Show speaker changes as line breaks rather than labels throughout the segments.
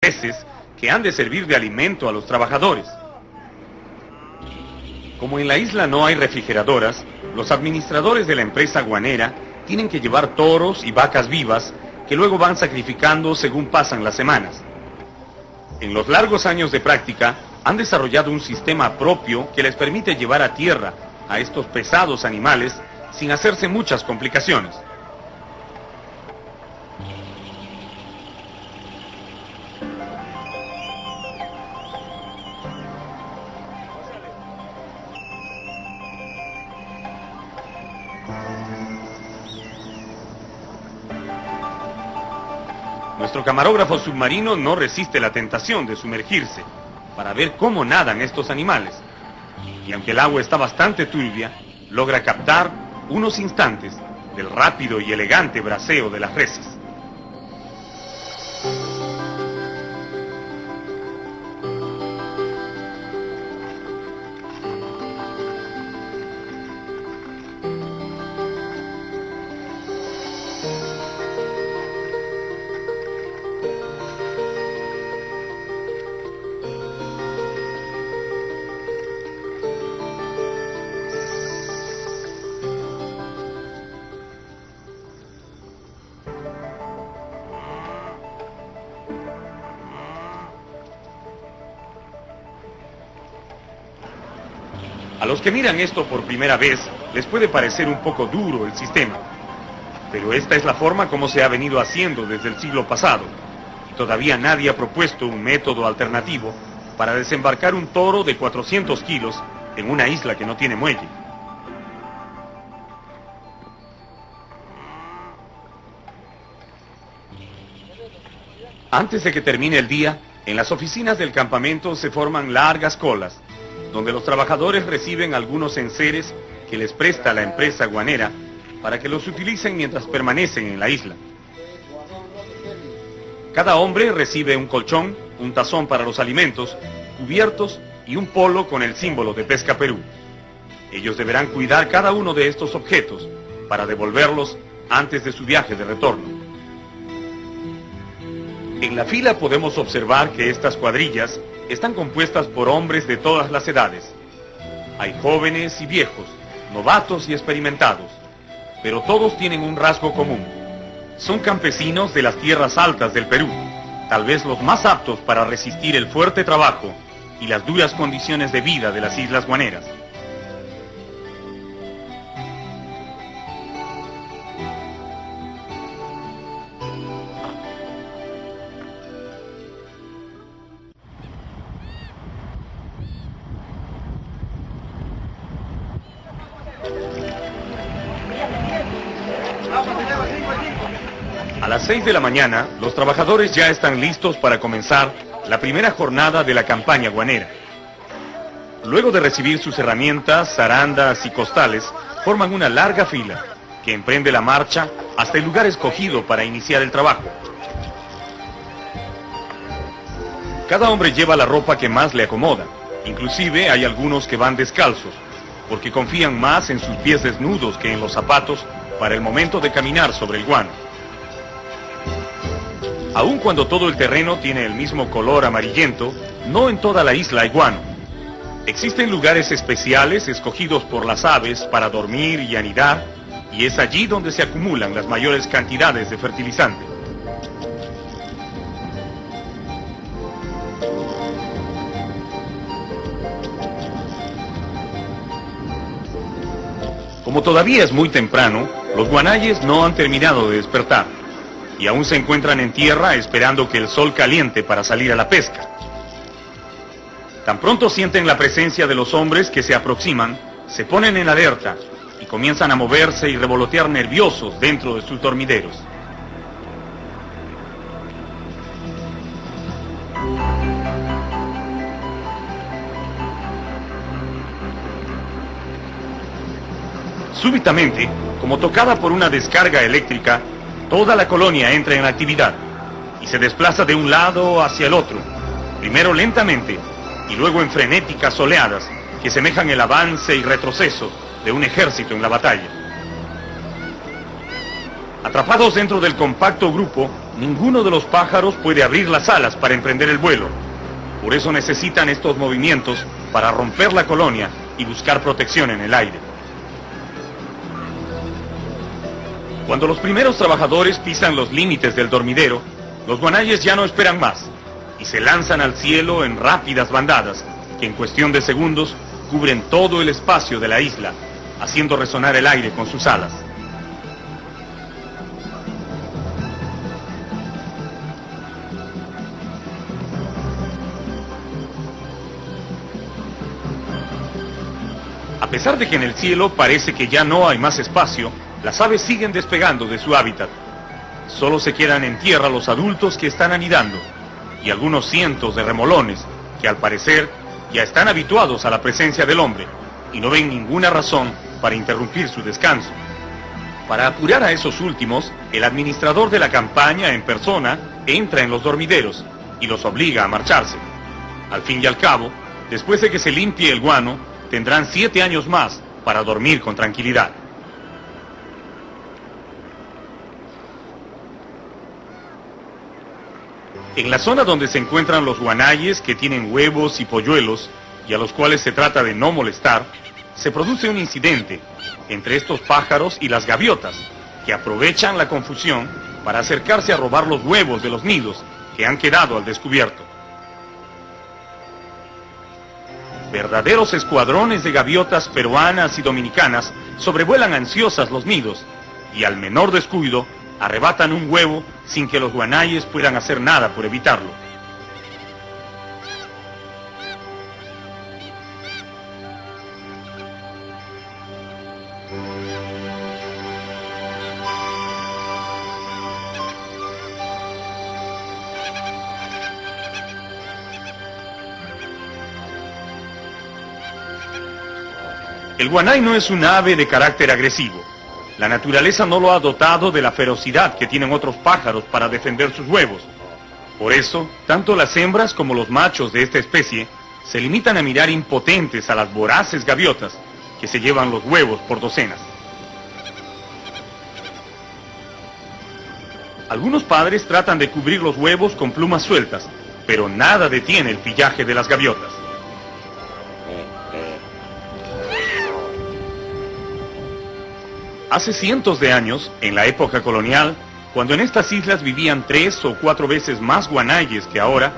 peces que han de servir de alimento a los trabajadores. Como en la isla no hay refrigeradoras, los administradores de la empresa guanera tienen que llevar toros y vacas vivas que luego van sacrificando según pasan las semanas. En los largos años de práctica, han desarrollado un sistema propio que les permite llevar a tierra a estos pesados animales sin hacerse muchas complicaciones. Nuestro camarógrafo submarino no resiste la tentación de sumergirse para ver cómo nadan estos animales. Y aunque el agua está bastante turbia, logra captar unos instantes del rápido y elegante braceo de las reses. A los que miran esto por primera vez, les puede parecer un poco duro el sistema. Pero esta es la forma como se ha venido haciendo desde el siglo pasado. Y todavía nadie ha propuesto un método alternativo para desembarcar un toro de 400 kilos en una isla que no tiene muelle. Antes de que termine el día, en las oficinas del campamento se forman largas colas, donde los trabajadores reciben algunos enseres que les presta la empresa guanera para que los utilicen mientras permanecen en la isla. Cada hombre recibe un colchón, un tazón para los alimentos, cubiertos y un polo con el símbolo de Pesca Perú. Ellos deberán cuidar cada uno de estos objetos para devolverlos antes de su viaje de retorno. En la fila podemos observar que estas cuadrillas están compuestas por hombres de todas las edades. Hay jóvenes y viejos, novatos y experimentados, pero todos tienen un rasgo común. Son campesinos de las tierras altas del Perú, tal vez los más aptos para resistir el fuerte trabajo y las duras condiciones de vida de las islas guaneras. A las 6 de la mañana, los trabajadores ya están listos para comenzar la primera jornada de la campaña guanera. Luego de recibir sus herramientas, zarandas y costales, forman una larga fila que emprende la marcha hasta el lugar escogido para iniciar el trabajo. Cada hombre lleva la ropa que más le acomoda, inclusive hay algunos que van descalzos, porque confían más en sus pies desnudos que en los zapatos para el momento de caminar sobre el guano. Aun cuando todo el terreno tiene el mismo color amarillento, no en toda la isla hay guano. Existen lugares especiales escogidos por las aves para dormir y anidar, y es allí donde se acumulan las mayores cantidades de fertilizante. Como todavía es muy temprano, los guanayes no han terminado de despertar y aún se encuentran en tierra esperando que el sol caliente para salir a la pesca. Tan pronto sienten la presencia de los hombres que se aproximan, se ponen en alerta y comienzan a moverse y revolotear nerviosos dentro de sus dormideros. Súbitamente, como tocada por una descarga eléctrica, toda la colonia entra en actividad y se desplaza de un lado hacia el otro, primero lentamente y luego en frenéticas oleadas que semejan el avance y retroceso de un ejército en la batalla. Atrapados dentro del compacto grupo, Ninguno de los pájaros puede abrir las alas para emprender el vuelo. Por eso necesitan estos movimientos para romper la colonia y buscar protección en el aire. Cuando los primeros trabajadores pisan los límites del dormidero, los guanayes ya no esperan más y se lanzan al cielo en rápidas bandadas que en cuestión de segundos cubren todo el espacio de la isla, haciendo resonar el aire con sus alas. A pesar de que en el cielo parece que ya no hay más espacio, las aves siguen despegando de su hábitat. Solo se quedan en tierra los adultos que están anidando y algunos cientos de remolones que al parecer ya están habituados a la presencia del hombre y no ven ninguna razón para interrumpir su descanso. Para apurar a esos últimos, el administrador de la campaña en persona entra en los dormideros y los obliga a marcharse. Al fin y al cabo, después de que se limpie el guano, tendrán 7 años más para dormir con tranquilidad. En la zona donde se encuentran los guanayes que tienen huevos y polluelos y a los cuales se trata de no molestar, se produce un incidente entre estos pájaros y las gaviotas, que aprovechan la confusión para acercarse a robar los huevos de los nidos que han quedado al descubierto. Verdaderos escuadrones de gaviotas peruanas y dominicanas sobrevuelan ansiosas los nidos y al menor descuido arrebatan un huevo sin que los guanayes puedan hacer nada por evitarlo. El guanay no es un ave de carácter agresivo. La naturaleza no lo ha dotado de la ferocidad que tienen otros pájaros para defender sus huevos. Por eso, tanto las hembras como los machos de esta especie se limitan a mirar impotentes a las voraces gaviotas que se llevan los huevos por docenas. Algunos padres tratan de cubrir los huevos con plumas sueltas, pero nada detiene el pillaje de las gaviotas. Hace cientos de años, en la época colonial, cuando en estas islas vivían 3 o 4 veces más guanayes que ahora,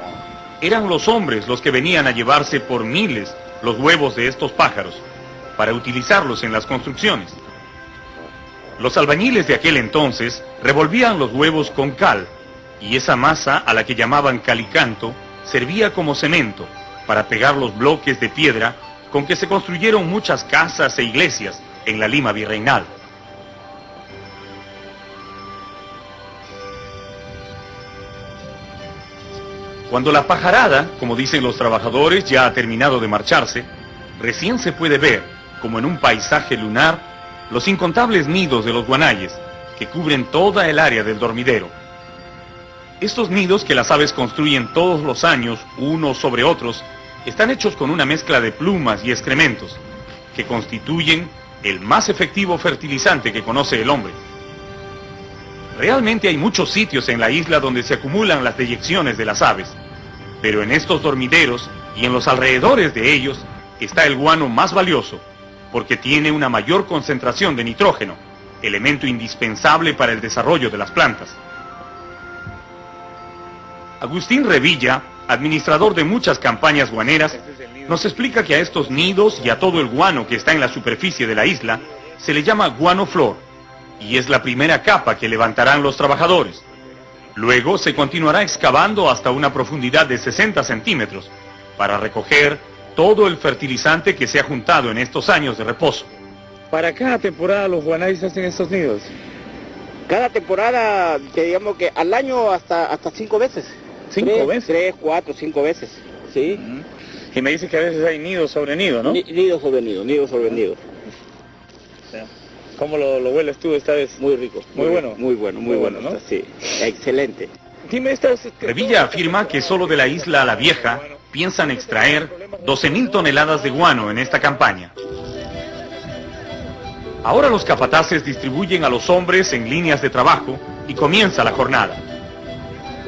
eran los hombres los que venían a llevarse por miles los huevos de estos pájaros, para utilizarlos en las construcciones. Los albañiles de aquel entonces revolvían los huevos con cal, y esa masa, a la que llamaban calicanto, servía como cemento para pegar los bloques de piedra con que se construyeron muchas casas e iglesias en la Lima virreinal. Cuando la pajarada, como dicen los trabajadores, ya ha terminado de marcharse, recién se puede ver, como en un paisaje lunar, los incontables nidos de los guanayes, que cubren toda el área del dormidero. Estos nidos que las aves construyen todos los años, unos sobre otros, están hechos con una mezcla de plumas y excrementos, que constituyen el más efectivo fertilizante que conoce el hombre. Realmente hay muchos sitios en la isla donde se acumulan las deyecciones de las aves, pero en estos dormideros y en los alrededores de ellos está el guano más valioso, porque tiene una mayor concentración de nitrógeno, elemento indispensable para el desarrollo de las plantas. Agustín Revilla, administrador de muchas campañas guaneras, nos explica que a estos nidos y a todo el guano que está en la superficie de la isla se le llama guano flor, y es la primera capa que levantarán los trabajadores. Luego se continuará excavando hasta una profundidad de 60 centímetros para recoger todo el fertilizante que se ha juntado en estos años de reposo.
¿Para cada temporada los guanayes hacen estos nidos?
Cada temporada, que digamos que al año hasta 5 veces.
¿5 veces?
3, 4, 5 veces, sí.
Y me dice que a veces hay nido sobre nido, ¿no?
Nido sobre nido, nido sobre nido.
¿Cómo lo hueles tú esta vez?
Muy rico.
Muy bueno.
Muy bueno,
¿no?
Sí, excelente.
Dime,
Revilla afirma que solo de la isla La Vieja piensan extraer 12.000 toneladas de guano en esta campaña. Ahora los capataces distribuyen a los hombres en líneas de trabajo y comienza la jornada.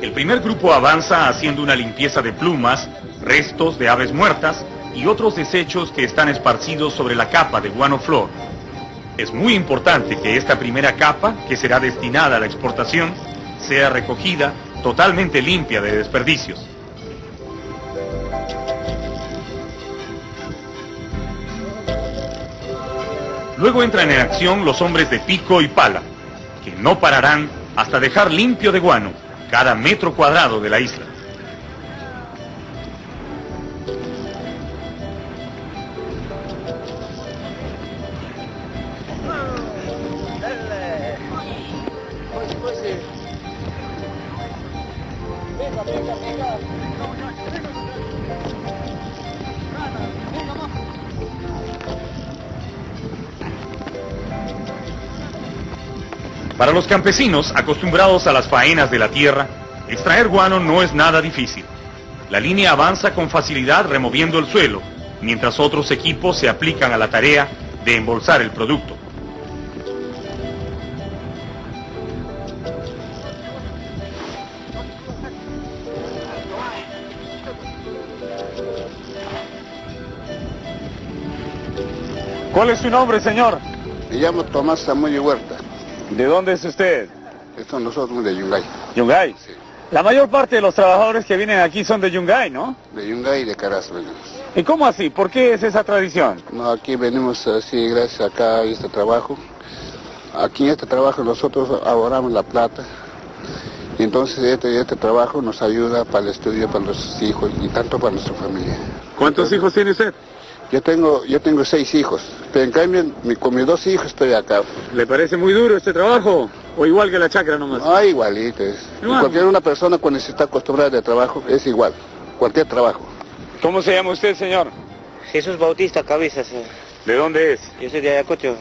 El primer grupo avanza haciendo una limpieza de plumas, restos de aves muertas y otros desechos que están esparcidos sobre la capa de guano flor. Es muy importante que esta primera capa, que será destinada a la exportación, sea recogida totalmente limpia de desperdicios. Luego entran en acción los hombres de pico y pala, que no pararán hasta dejar limpio de guano cada metro cuadrado de la isla. Para los campesinos, acostumbrados a las faenas de la tierra, extraer guano no es nada difícil. La línea avanza con facilidad removiendo el suelo, mientras otros equipos se aplican a la tarea de embolsar el producto.
¿Cuál es su nombre, señor?
Me llamo Tomás Zamudio Huerta.
¿De dónde es usted?
Estos nosotros de Yungay.
Yungay.
Sí.
La mayor parte de los trabajadores que vienen aquí son de Yungay, ¿no?
De Yungay y de Carazo venimos.
¿Y cómo así? ¿Por qué es esa tradición?
No, aquí venimos así gracias acá a este trabajo. Aquí en este trabajo nosotros ahorramos la plata. Y entonces este trabajo nos ayuda para el estudio, para nuestros hijos y tanto para nuestra familia.
¿Cuántos hijos tiene usted?
Yo tengo 6 hijos, pero en cambio con mis 2 hijos estoy acá.
¿Le parece muy duro este trabajo? ¿O igual que la chacra nomás?
Ah, igualito es. Cualquier una persona cuando se está acostumbrada de trabajo es igual, cualquier trabajo.
¿Cómo se llama usted, señor?
Jesús Bautista Cabezas.
¿De dónde es?
Yo soy de Ayacucho.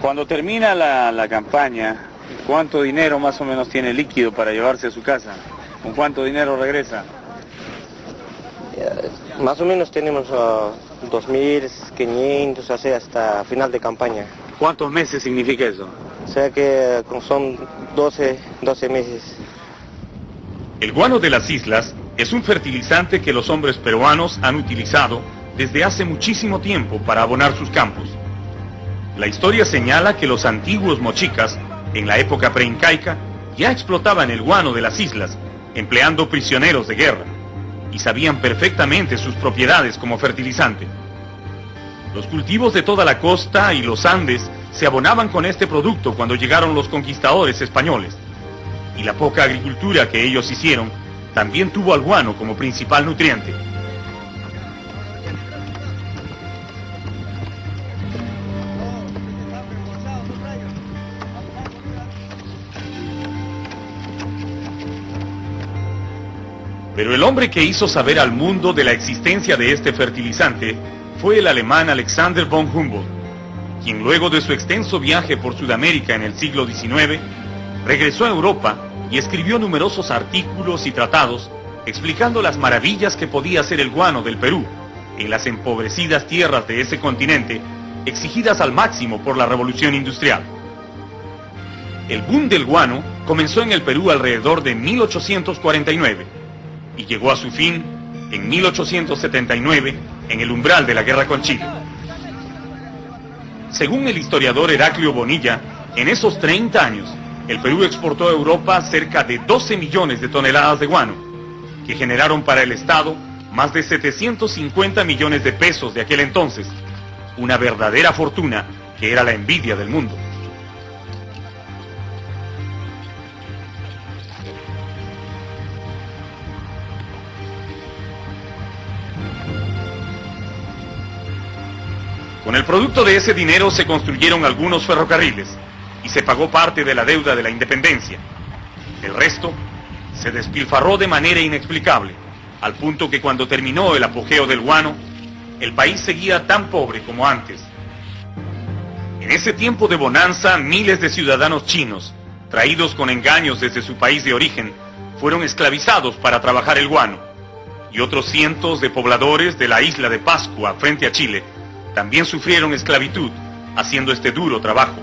Cuando termina la campaña, ¿cuánto dinero más o menos tiene líquido para llevarse a su casa? ¿Con cuánto dinero regresa?
Más o menos tenemos 2.500, o sea, hasta final de campaña.
¿Cuántos meses significa eso?
O sea que son 12 meses.
El guano de las islas es un fertilizante que los hombres peruanos han utilizado desde hace muchísimo tiempo para abonar sus campos. La historia señala que los antiguos mochicas, en la época preincaica, ya explotaban el guano de las islas, empleando prisioneros de guerra, y sabían perfectamente sus propiedades como fertilizante. Los cultivos de toda la costa y los Andes se abonaban con este producto cuando llegaron los conquistadores españoles, y la poca agricultura que ellos hicieron también tuvo al guano como principal nutriente. Pero el hombre que hizo saber al mundo de la existencia de este fertilizante fue el alemán Alexander von Humboldt, quien luego de su extenso viaje por Sudamérica en el siglo XIX, regresó a Europa y escribió numerosos artículos y tratados explicando las maravillas que podía hacer el guano del Perú en las empobrecidas tierras de ese continente, exigidas al máximo por la revolución industrial. El boom del guano comenzó en el Perú alrededor de 1849, y llegó a su fin en 1879 en el umbral de la guerra con Chile. Según el historiador Heraclio Bonilla, en esos 30 años, el Perú exportó a Europa cerca de 12 millones de toneladas de guano, que generaron para el Estado más de 750 millones de pesos de aquel entonces, una verdadera fortuna que era la envidia del mundo. Con el producto de ese dinero se construyeron algunos ferrocarriles y se pagó parte de la deuda de la independencia. El resto se despilfarró de manera inexplicable, al punto que cuando terminó el apogeo del guano, el país seguía tan pobre como antes. En ese tiempo de bonanza, miles de ciudadanos chinos, traídos con engaños desde su país de origen, fueron esclavizados para trabajar el guano, y otros cientos de pobladores de la isla de Pascua, frente a Chile, también sufrieron esclavitud, haciendo este duro trabajo.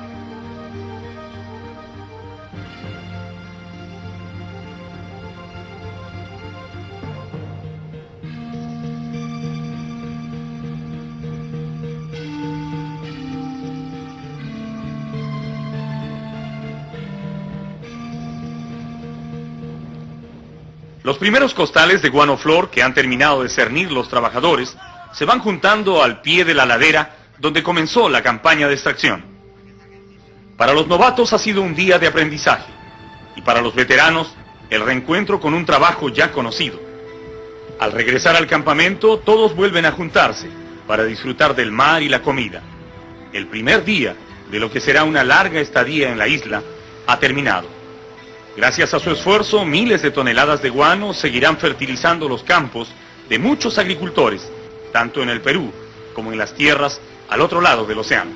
Los primeros costales de guano flor que han terminado de cernir los trabajadores se van juntando al pie de la ladera donde comenzó la campaña de extracción. Para los novatos ha sido un día de aprendizaje y para los veteranos el reencuentro con un trabajo ya conocido. Al regresar al campamento todos vuelven a juntarse para disfrutar del mar y la comida. El primer día de lo que será una larga estadía en la isla ha terminado. Gracias a su esfuerzo, miles de toneladas de guano seguirán fertilizando los campos de muchos agricultores, tanto en el Perú como en las tierras al otro lado del océano.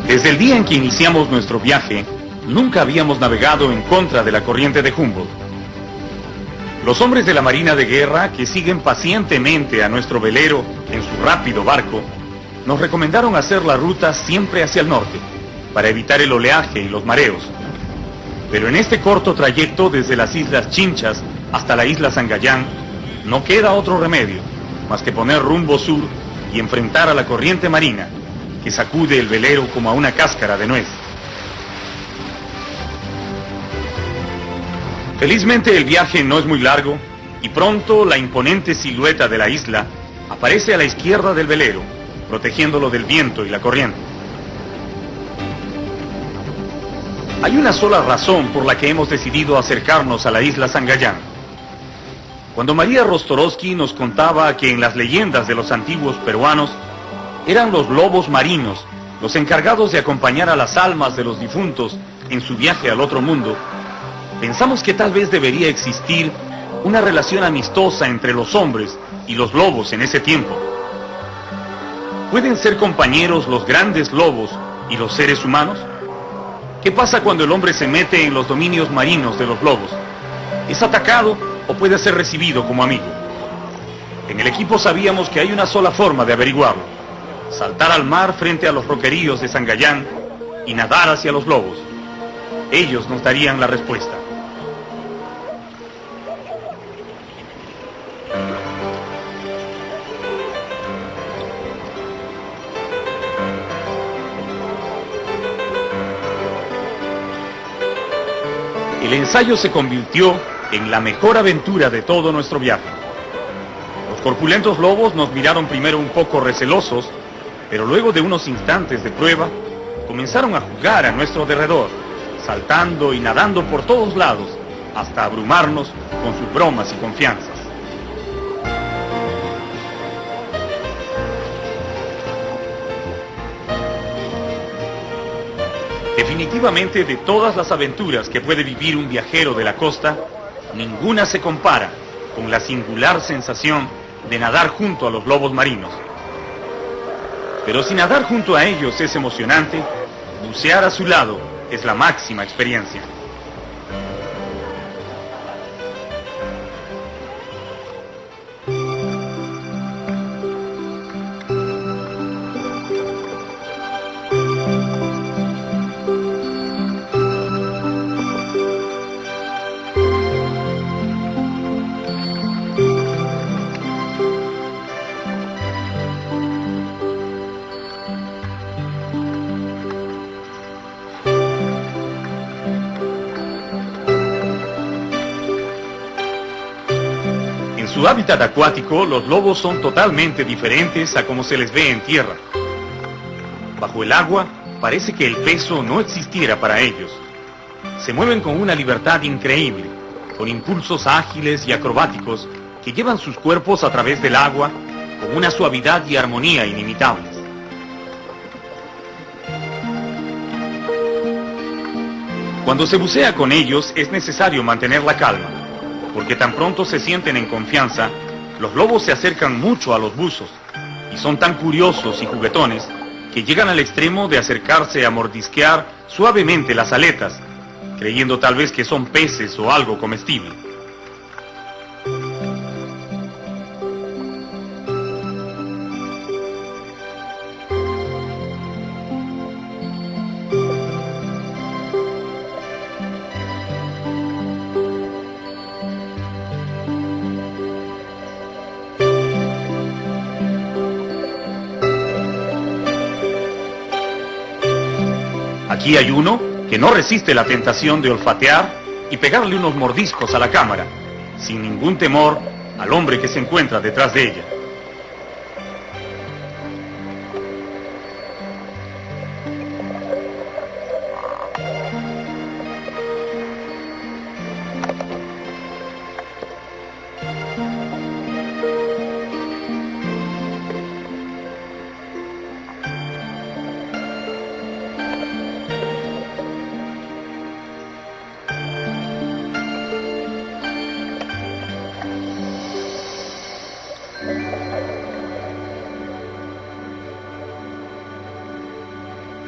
Desde el día en que iniciamos nuestro viaje, nunca habíamos navegado en contra de la corriente de Humboldt. Los hombres de la Marina de Guerra, que siguen pacientemente a nuestro velero en su rápido barco, nos recomendaron hacer la ruta siempre hacia el norte, para evitar el oleaje y los mareos. Pero en este corto trayecto desde las Islas Chinchas hasta la isla Sangayán, no queda otro remedio más que poner rumbo sur y enfrentar a la corriente marina, que sacude el velero como a una cáscara de nuez. Felizmente el viaje no es muy largo y pronto la imponente silueta de la isla aparece a la izquierda del velero, protegiéndolo del viento y la corriente. Hay una sola razón por la que hemos decidido acercarnos a la isla Sangayán. Cuando María Rostorovsky nos contaba que en las leyendas de los antiguos peruanos eran los lobos marinos los encargados de acompañar a las almas de los difuntos en su viaje al otro mundo, pensamos que tal vez debería existir una relación amistosa entre los hombres y los lobos en ese tiempo. ¿Pueden ser compañeros los grandes lobos y los seres humanos? ¿Qué pasa cuando el hombre se mete en los dominios marinos de los lobos? ¿Es atacado o puede ser recibido como amigo? En el equipo sabíamos que hay una sola forma de averiguarlo: saltar al mar frente a los roqueríos de Sangayán y nadar hacia los lobos. Ellos nos darían la respuesta. El ensayo se convirtió en la mejor aventura de todo nuestro viaje. Los corpulentos lobos nos miraron primero un poco recelosos, pero luego de unos instantes de prueba, comenzaron a jugar a nuestro derredor, saltando y nadando por todos lados, hasta abrumarnos con sus bromas y confianzas. Definitivamente, de todas las aventuras que puede vivir un viajero de la costa, ninguna se compara con la singular sensación de nadar junto a los lobos marinos. Pero si nadar junto a ellos es emocionante, bucear a su lado es la máxima experiencia. En su hábitat acuático, los lobos son totalmente diferentes a como se les ve en tierra. Bajo el agua, parece que el peso no existiera para ellos. Se mueven con una libertad increíble, con impulsos ágiles y acrobáticos que llevan sus cuerpos a través del agua con una suavidad y armonía inimitables. Cuando se bucea con ellos es necesario mantener la calma, porque tan pronto se sienten en confianza, los lobos se acercan mucho a los buzos y son tan curiosos y juguetones que llegan al extremo de acercarse a mordisquear suavemente las aletas, creyendo tal vez que son peces o algo comestible. Aquí hay uno que no resiste la tentación de olfatear y pegarle unos mordiscos a la cámara, sin ningún temor al hombre que se encuentra detrás de ella.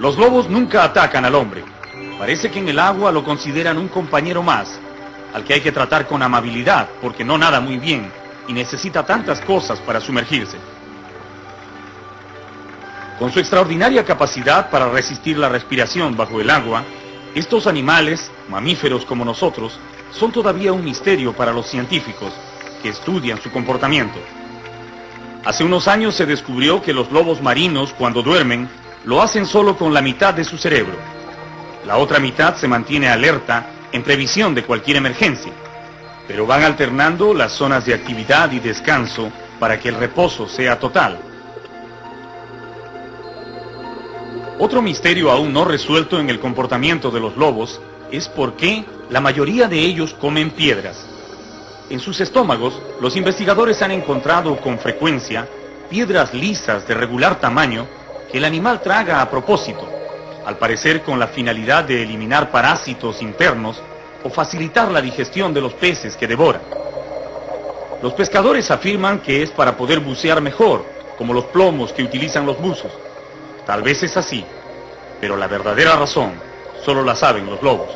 Los lobos nunca atacan al hombre. Parece que en el agua lo consideran un compañero más, al que hay que tratar con amabilidad, porque no nada muy bien y necesita tantas cosas para sumergirse. Con su extraordinaria capacidad para resistir la respiración bajo el agua, estos animales, mamíferos como nosotros, son todavía un misterio para los científicos que estudian su comportamiento. Hace unos años se descubrió que los lobos marinos, cuando duermen, lo hacen solo con la mitad de su cerebro. La otra mitad se mantiene alerta en previsión de cualquier emergencia, pero van alternando las zonas de actividad y descanso para que el reposo sea total. Otro misterio aún no resuelto en el comportamiento de los lobos es por qué la mayoría de ellos comen piedras. En sus estómagos, los investigadores han encontrado con frecuencia piedras lisas de regular tamaño que el animal traga a propósito, al parecer con la finalidad de eliminar parásitos internos o facilitar la digestión de los peces que devora. Los pescadores afirman que es para poder bucear mejor, como los plomos que utilizan los buzos. Tal vez es así, pero la verdadera razón solo la saben los lobos.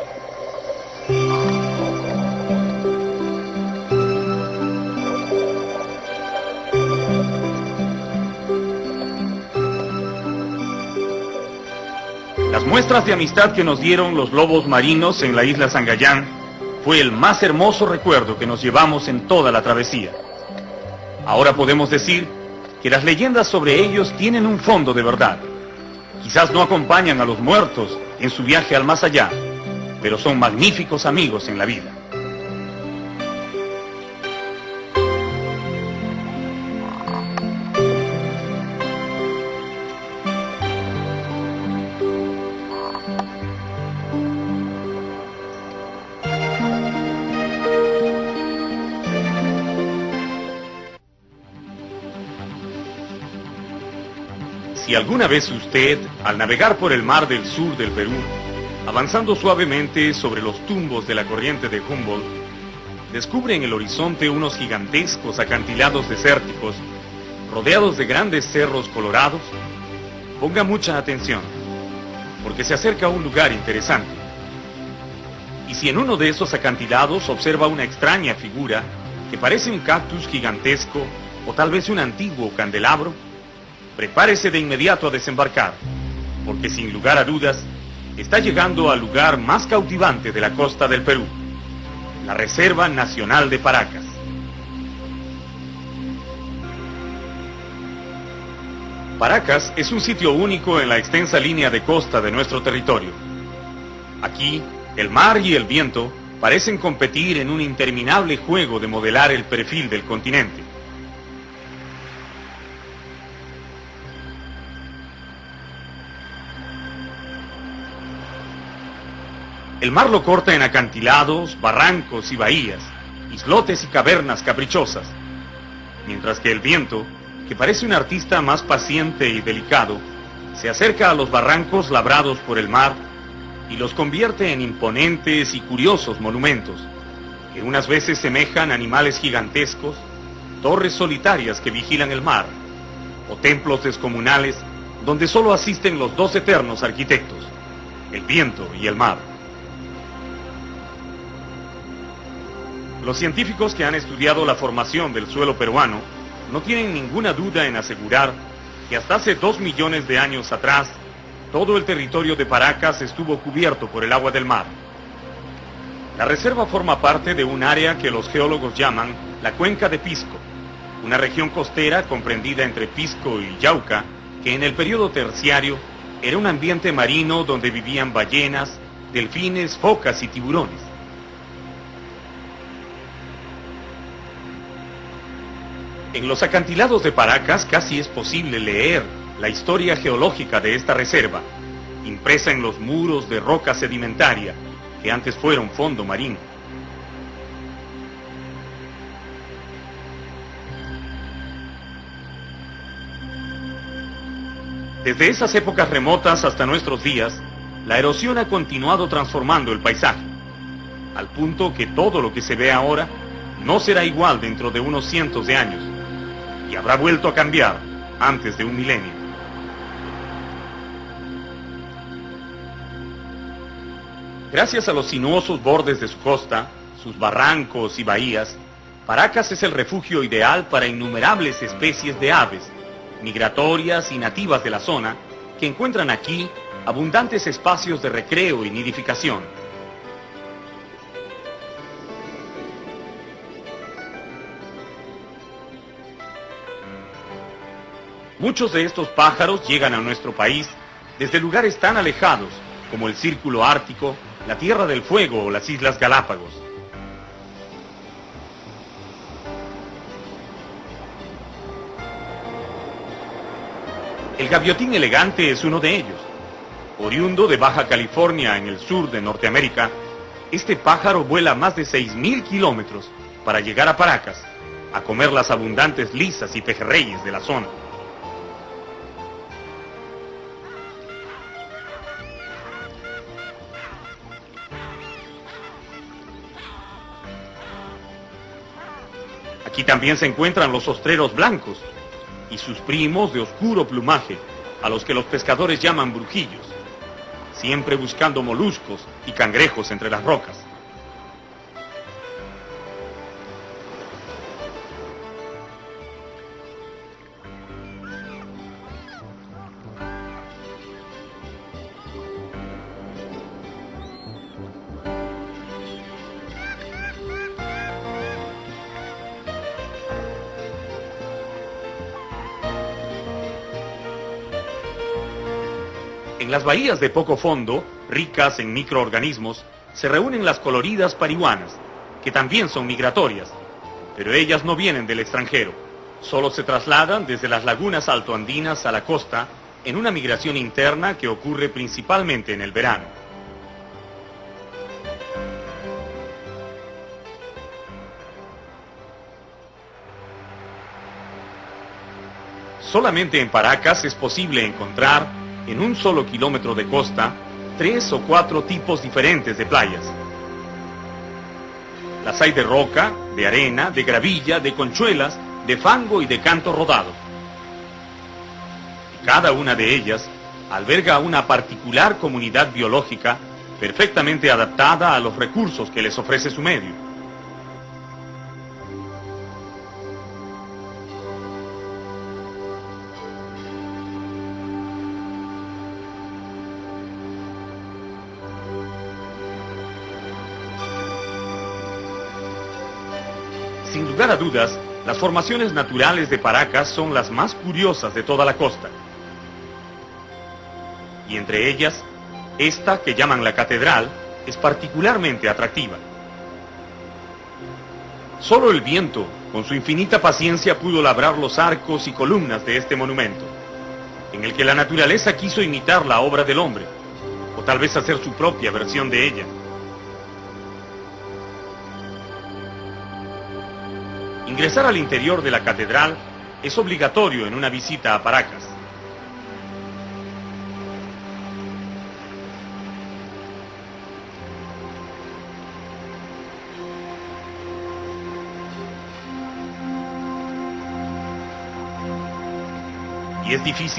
Las muestras de amistad que nos dieron los lobos marinos en la isla Sangayán fue el más hermoso recuerdo que nos llevamos en toda la travesía. Ahora podemos decir que las leyendas sobre ellos tienen un fondo de verdad. Quizás no acompañan a los muertos en su viaje al más allá, pero son magníficos amigos en la vida. Si alguna vez usted, al navegar por el mar del sur del Perú, avanzando suavemente sobre los tumbos de la corriente de Humboldt, descubre en el horizonte unos gigantescos acantilados desérticos, rodeados de grandes cerros colorados, ponga mucha atención, porque se acerca a un lugar interesante. Y si en uno de esos acantilados observa una extraña figura que parece un cactus gigantesco o tal vez un antiguo candelabro, prepárese de inmediato a desembarcar, porque sin lugar a dudas, está llegando al lugar más cautivante de la costa del Perú, la Reserva Nacional de Paracas. Paracas es un sitio único en la extensa línea de costa de nuestro territorio. Aquí, el mar y el viento parecen competir en un interminable juego de modelar el perfil del continente. El mar lo corta en acantilados, barrancos y bahías, islotes y cavernas caprichosas, mientras que el viento, que parece un artista más paciente y delicado, se acerca a los barrancos labrados por el mar y los convierte en imponentes y curiosos monumentos, que unas veces semejan animales gigantescos, torres solitarias que vigilan el mar, o templos descomunales donde solo asisten los dos eternos arquitectos, el viento y el mar. Los científicos que han estudiado la formación del suelo peruano no tienen ninguna duda en asegurar que hasta hace 2 millones de años atrás, todo el territorio de Paracas estuvo cubierto por el agua del mar. La reserva forma parte de un área que los geólogos llaman la Cuenca de Pisco, una región costera comprendida entre Pisco y Yauca, que en el periodo terciario era un ambiente marino donde vivían ballenas, delfines, focas y tiburones. En los acantilados de Paracas casi es posible leer la historia geológica de esta reserva, impresa en los muros de roca sedimentaria que antes fueron fondo marino. Desde esas épocas remotas hasta nuestros días, la erosión ha continuado transformando el paisaje, al punto que todo lo que se ve ahora no será igual dentro de unos cientos de años, y habrá vuelto a cambiar antes de un milenio. Gracias a los sinuosos bordes de su costa, sus barrancos y bahías, Paracas es el refugio ideal para innumerables especies de aves, migratorias y nativas de la zona, que encuentran aquí abundantes espacios de recreo y nidificación. Muchos de estos pájaros llegan a nuestro país desde lugares tan alejados como el Círculo Ártico, la Tierra del Fuego o las Islas Galápagos. El gaviotín elegante es uno de ellos. Oriundo de Baja California en el sur de Norteamérica, este pájaro vuela más de 6.000 kilómetros para llegar a Paracas, a comer las abundantes lisas y pejerreyes de la zona. Aquí también se encuentran los ostreros blancos y sus primos de oscuro plumaje, a los que los pescadores llaman brujillos, siempre buscando moluscos y cangrejos entre las rocas. En las bahías de poco fondo, ricas en microorganismos, se reúnen las coloridas parihuanas, que también son migratorias, pero ellas no vienen del extranjero, solo se trasladan desde las lagunas altoandinas a la costa en una migración interna que ocurre principalmente en el verano. Solamente en Paracas es posible encontrar, en un solo kilómetro de costa, 3 o 4 tipos diferentes de playas. Las hay de roca, de arena, de gravilla, de conchuelas, de fango y de canto rodado. Cada una de ellas alberga una particular comunidad biológica perfectamente adaptada a los recursos que les ofrece su medio. Sin lugar a dudas, las formaciones naturales de Paracas son las más curiosas de toda la costa. Y entre ellas, esta que llaman la Catedral es particularmente atractiva. Solo el viento, con su infinita paciencia, pudo labrar los arcos y columnas de este monumento, en el que la naturaleza quiso imitar la obra del hombre, o tal vez hacer su propia versión de ella. Ingresar al interior de la catedral es obligatorio en una visita a Paracas. Y es difícil